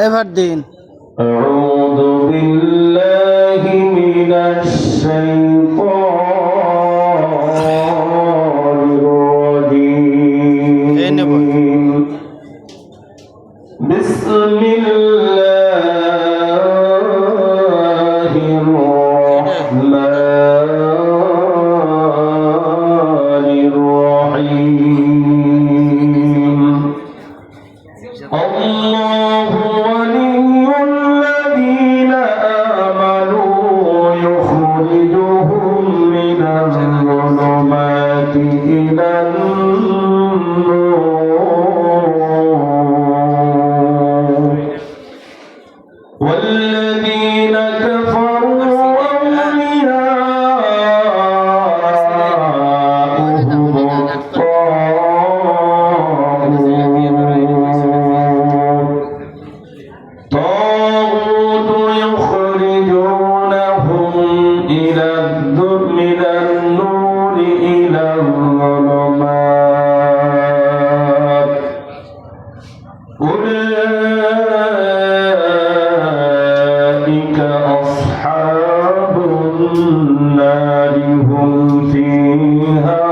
এবার দিন। أعوذ بالله من الشيطان الرجيم بسم الله الرحمن الرحيم الله ولي الذين آمنوا يخرجهم من الظلمات إلى النور والذين كفروا أولياؤهم الطاغوت يخرجونهم من النور إلى الظلمات أولئك أصحاب النار هم فيها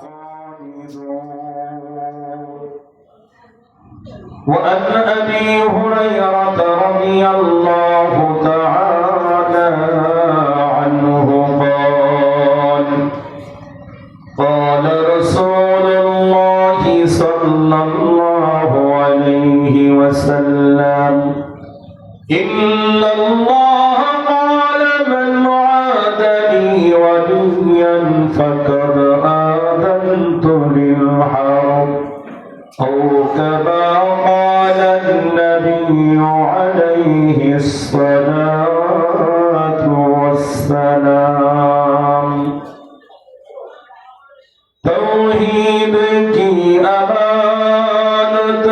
خالدون. وأن أبي هريرة رضي الله تعالى عنه قال قال رسول الله صلى الله عليه وسلم إن الله قال من عاد لي وليا فقد آذنت بالحرب أو كما قال النبي عليه الصلاة والسلام توحید کی امانت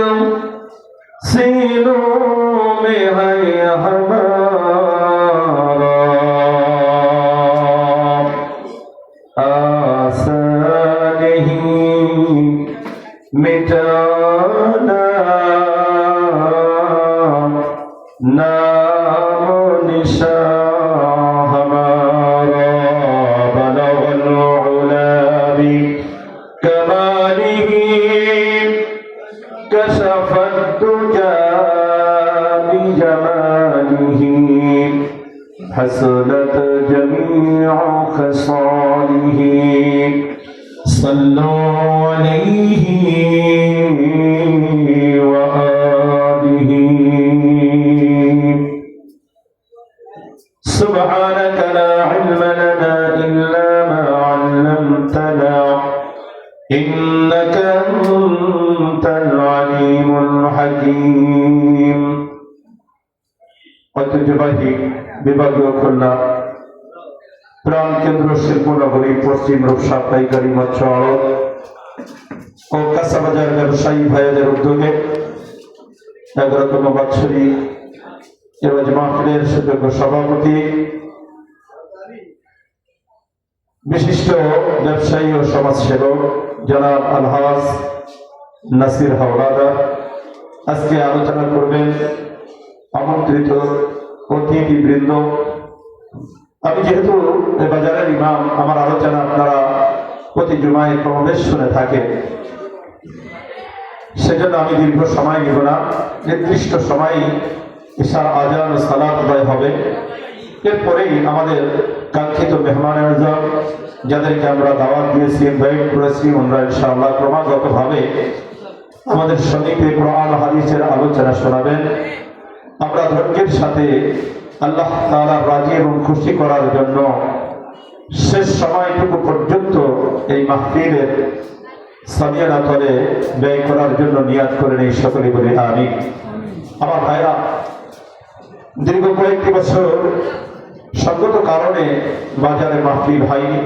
سینوں میں ہے ہمارا آسان نہیں مٹانا نام و نشان ہمارا بلغ العلا بکماله كشف الدجى بجماله حسنت جميع خصاله صلوا عليه وآله سبحانك لا علم لنا إلا ما علمتنا إنك أنت العليم الحكيم ঐতিহ্যবাহী বিভাগীয় খুলনা প্রাণ কেন্দ্র শিল্পনগরী পশ্চিম রূপসা পাইকারি মৎস্য আড়ত ও কাঁচাবাজার ব্যবসায়ী ভাইদের উদ্যোগে 11তম বাৎসরিক এওয়াজ মাহফিলের সুযোগ্য সভাপতি বিশিষ্ট ব্যবসায়ী ও সমাজসেবক জনাব আলহাজ নাসির হাওলাদার আজকে আলোচনা করবেন আমন্ত্রিত অতিথিবৃন্দ। আমি যেহেতু এই বাজারের ইমাম, আমার আলোচনা আপনারা প্রতি জুমায় কমবেশ শুনে থাকেন, সেজন্য আমি দীর্ঘ সময় নিব না। নির্দিষ্ট সময় ইশার আজান ও সালাত আদায় হবে। এরপরেই আমাদের কাঙ্ক্ষিত মেহমান আজম যাদেরকে আমরা দাওয়াত দিয়েছি, ইনভাইট করেছি, ওনারা ইনশাআল্লাহ ক্রমাগতভাবে আমাদের সঙ্গে কোরআন হাদিসের আলোচনা শোনাবেন। আমরা ধৈর্যের সাথে আল্লাহ তাআলা রাজি এবং খুশি করার জন্য শেষ সময়টুকু পর্যন্ত এই মাহফিলের সামিয়ানা তলে ব্যয় করার জন্য নিয়াত করে নেই। সকলে বলি আমিন। আমার ভাইরা, দীর্ঘ কয়েকটি বছর সঙ্গত কারণে বাজারে মাহফিল হয়নি।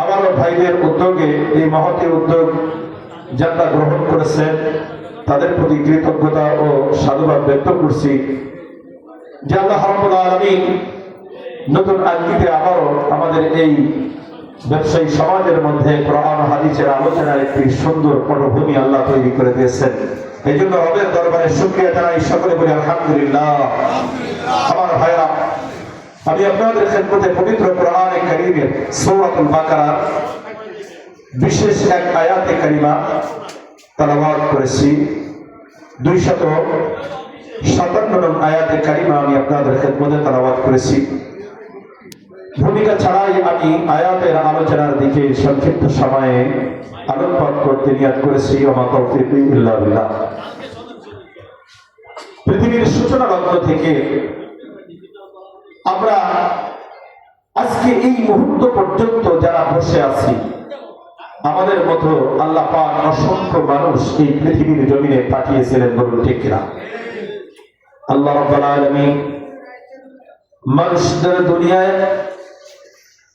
আমারও ভাইদের উদ্যোগে এই মহতি উদ্যোগ যারা গ্রহণ করেছেন তাদের প্রতি কৃতজ্ঞতা ও সাধুবাদ ব্যক্ত করছি। যে আল্লাহ রাব্বুল আলামিন নতুন আঙ্গিকে আবারও আমাদের এই ব্যবসায়ী সমাজের মধ্যে কোরআন হাদিসের আলোচনার একটি সুন্দর পটভূমি আল্লাহ তৈরি করে দিয়েছেন। এই জন্য রবের দরবারে শুকরিয়া জানাই, সকলে বলি আলহামদুলিল্লাহ। আমার ভাইরা, আমি আপনাদের খেদমতে পবিত্র কোরআনে কারীমের সূরাতুল বাকারা বিশেষ এক আয়াতে কারিমা তেলাওয়াত করেছি। 257 নং আয়াতে কারিমা আমি আপনাদের খেদমতে তেলাওয়াত করেছি। ভূমিকা ছাড়াই আমি আয়াতের আলোচনার দিকে সংক্ষিপ্ত সময়ে আলোকপাত করতে নিয়ত করেছি। ওমা তাওফীক ইল্লা বিল্লাহ। পৃথিবীর সূচনা লগ্ন থেকে আমরা আজকে এই মুহূর্ত পর্যন্ত যারা বসে আছি, আমাদের মতো আল্লাহ পাক অসংখ্য মানুষ এই পৃথিবীর জমিনে পাঠিয়েছিলেন, বলুন ঠিক কিনা? আল্লাহ রাব্বুল আলামিন মানুষদের দুনিয়ায়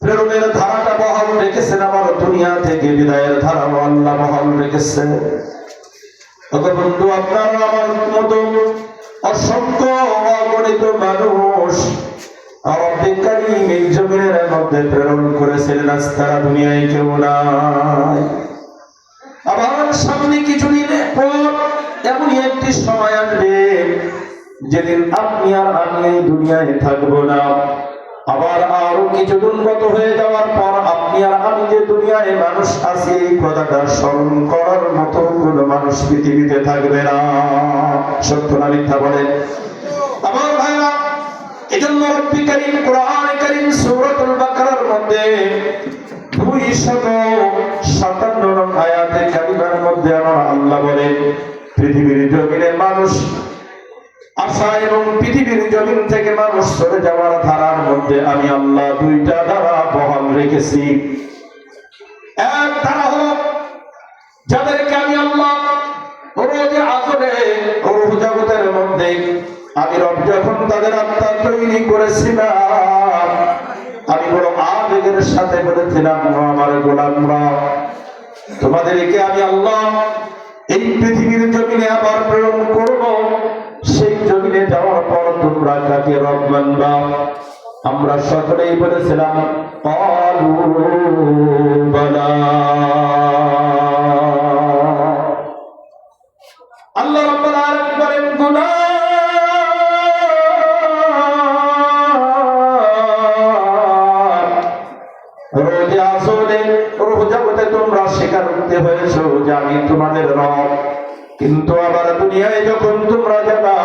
প্রেরণের ধারাটা বহাল রেখেছেন, আমার দুনিয়া থেকে বিদায়ের ধারাও আল্লাহ বহাল রেখেছেন। বন্ধু, আপনারা আমার মতো অসংখ্য অগণিত মানুষ রব্বুল কারীম এই জমিনের মধ্যে প্রেরণ করেছিলেন, আজ তারা দুনিয়ায় কেউ নাই। আবার সামনে কিছুদিনের পর এমনই একটি সময় আসবে যেদিন আপনি আর আমি এই দুনিয়ায় থাকবো না। আবার আরো কিছুদিন গত হয়ে যাওয়ার পর আপনি আর আমি যে দুনিয়ায় মানুষ আছি, এই কথাটা স্মরণ করার মতো কোন মানুষ পৃথিবীতে থাকবে না। সত্য না মিথ্যা বলেন? আমার ভাইরা, এজন্য রব্বুল কারীম কোরআনে কারীম সূরাতুল বাকারার মধ্যে 257 নং আয়াতে কারিমার মধ্যে আমার আল্লাহ বলেন, পৃথিবীর জমিনে মানুষ আসা এবং পৃথিবীর জমিন থেকে মানুষ চলে যাওয়ার ধারার মধ্যে আমি আল্লাহ দুইটা ধারা বহাল রেখেছি। এক ধারা হলো যাদেরকে আমি আল্লাহ রোজে আসরে রূহ জগতের মধ্যে আমি রব যখন তাদের আত্মা তৈরি করেছিলাম, আমি বড় আবেগের সাথে বলেছিলাম, আমার গোলামরা, তোমাদেরকে আমি আল্লাহ এই পৃথিবীর জমিনে আবার প্রেরণ করব। সেই জমিনে যাওয়ার পর তোমরা কাকে রব মানবা? আমরা সকলেই বলেছিলাম ক্বালু বালা। আল্লাহ রাব্বুল আলামিন বলেন, রোজে আসরে রূহ জগতে তোমরা স্বীকার করতে হয়েছো যে আমি তোমাদের রব, কিন্তু আবার দুনিয়ায় যখন তোমরা যাবা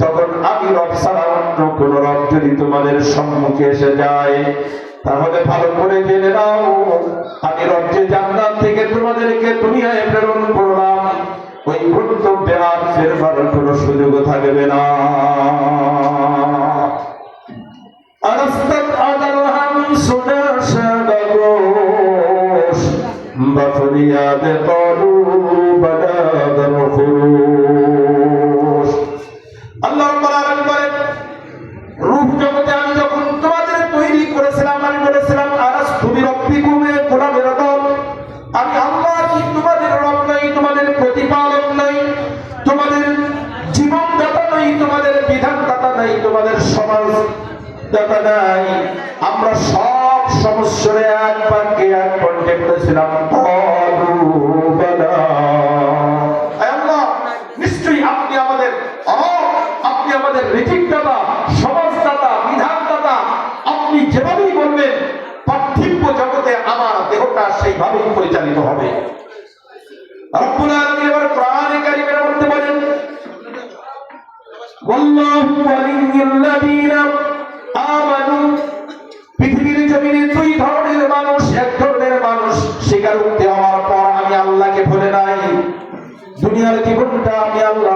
তখন আমি রব ছাড়া অন্য কোন রব যদি তোমাদের সম্মুখে এসে যায়, তাহলে ভালো করে জেনে নাও আমি রব যে জান্নাত থেকে তোমাদেরকে দুনিয়ায় প্রেরণ করলাম, ওই গন্তব্যে আর ফেরবার কোনো সুযোগ থাকবে না। আরাস্তাত আদাল হামসুনা শাবাগোশ বাফরিয়াদ ক্বালু বালাদ ফুরুশ। আল্লাহ রাব্বুল আলামিন বলেন, রূহ জগতে আমি যখন তোমাদের তৈরি করেছিলাম, আমি বলেছিলাম আরাস্তু বিরাব্বিকুম এ গোলামের দল, আমি আল্লাহ কি তোমাদের রব নই, তোমাদের প্রতিপালক নই, তোমাদের জীবনদাতা নই, তোমাদের বিধানদাতা নই, তোমাদের সমাজ দাতা নাই? আমরা সব সমস্যারে এক বাক্যে এক কণ্ঠে বলেছিলাম ক্বালু বালা। আল্লাহ, নিশ্চয়ই আপনি আমাদের আপনি আমাদের রিজিকদাতা, সমাজদাতা, বিধানদাতা। আপনি যেভাবেই বলবেন পার্থিব জগতে আমার দেহটা সেইভাবেই পরিচালিত হবে। রব্বুল আলামিন এবার কোরআনে কারীমের মধ্যে বলেন, ওয়াল্লাহু ওয়ালিয়্যুল্লাযীনা আমানু। পৃথিবীর জমিনে দুই ধরনের মানুষ, এক ধরনের মানুষ স্বীকারোক্তি হওয়ার পর আমি আল্লাহকে ভুলে নাই, দুনিয়ার জীবনটা আমি আল্লাহ